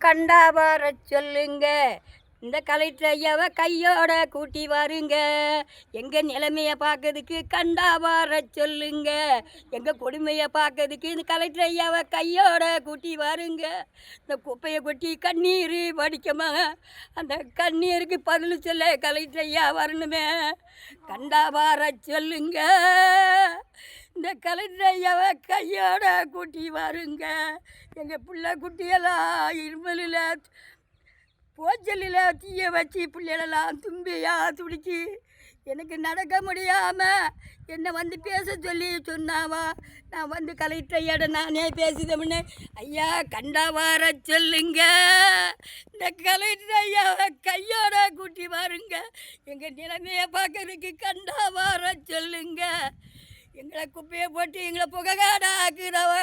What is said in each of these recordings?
கண்டா வர சொல்லுங்க, இந்த கலெக்டர் ஐயாவை கையோட கூட்டி வாருங்க. எங்கள் நிலைமையை பார்க்கறதுக்கு கண்டா வர சொல்லுங்க. எங்கள் கொடுமையை பார்க்கறதுக்கு இந்த கலெக்டர் ஐயாவை கையோட கூட்டி வாருங்க. இந்த குப்பையை கொட்டி கண்ணீர் வடிக்கமா, அந்த கண்ணீருக்கு பதில் சொல்ல கலெக்டர் ஐயா வரணுமே. கண்டா வர சொல்லுங்க, இந்த கலெக்டர் ஐயாவை கையோட கூட்டி வாருங்க. எங்கள் பிள்ளை குட்டியெல்லாம் இருமலில் போச்சலில் தீய வச்சு பிள்ளைகளெல்லாம் தும்பியா துடிச்சு எனக்கு நடக்க முடியாமல் என்னை வந்து பேச சொல்லி சொன்னாவா. நான் வந்து கலெக்டர் ஐயாட நானே பேசுதமுன்னு, ஐயா கண்டா வர சொல்லுங்க, இந்த கலெக்டர் ஐயாவை கையோட கூட்டி வாருங்க. எங்கள் நிலைமையை பார்க்கறதுக்கு கண்டா வர சொல்லுங்க. எங்களை குப்பையை போட்டு எங்களை புகைகாடா ஆக்குறவ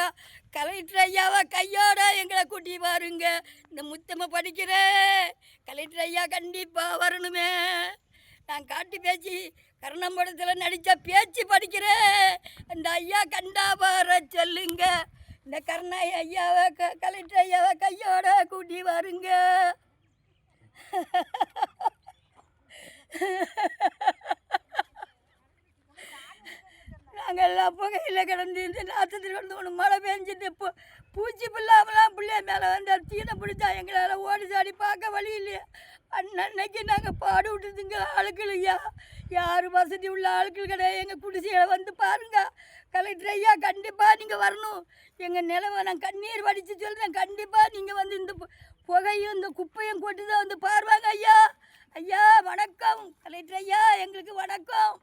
கலெக்டர் ஐயாவை கையோட எங்களை கூட்டி வாருங்க. இந்த முத்தமை படிக்கிறேன், கலெக்டர் ஐயா கண்டிப்பாக வரணுமே. நான் காட்டு பேச்சு கருணம்படத்தில் நடித்த பேச்சு படிக்கிறேன். அந்த ஐயா கண்டா வர சொல்லுங்க. இந்த கருணாய் ஐயாவை கலெக்டர் ஐயாவை கையோட கூட்டி வாருங்க. நாங்கள் எல்லாம் புகையில் கிடந்து இந்த நாற்றத்தில் கிடந்து ஒன்று மழை பெஞ்சிட்டு பூச்சி பிள்ளாமலாம் பிள்ளைய மேலே வந்து தீனை பிடிச்சா எங்களால் ஓடி சாடி பார்க்க வழி இல்லையா. அன்னைக்கு நாங்கள் பாடு விட்டுதுங்க ஆளுக்கள் ஐயா. யார் வசதி உள்ள ஆட்கள் கிடையாது. எங்கள் குடிசையை வந்து பாருங்கள். கலெக்டர் ஐயா கண்டிப்பாக நீங்கள் வரணும். எங்கள் நிலவை நான் கண்ணீர் வடித்து சொல்கிறேன். கண்டிப்பாக நீங்கள் வந்து இந்த புகையும் இந்த குப்பையும் கொண்டு தான் வந்து பாருவாங்க ஐயா. ஐயா வணக்கம் கலெக்டர் ஐயா, எங்களுக்கு வணக்கம்.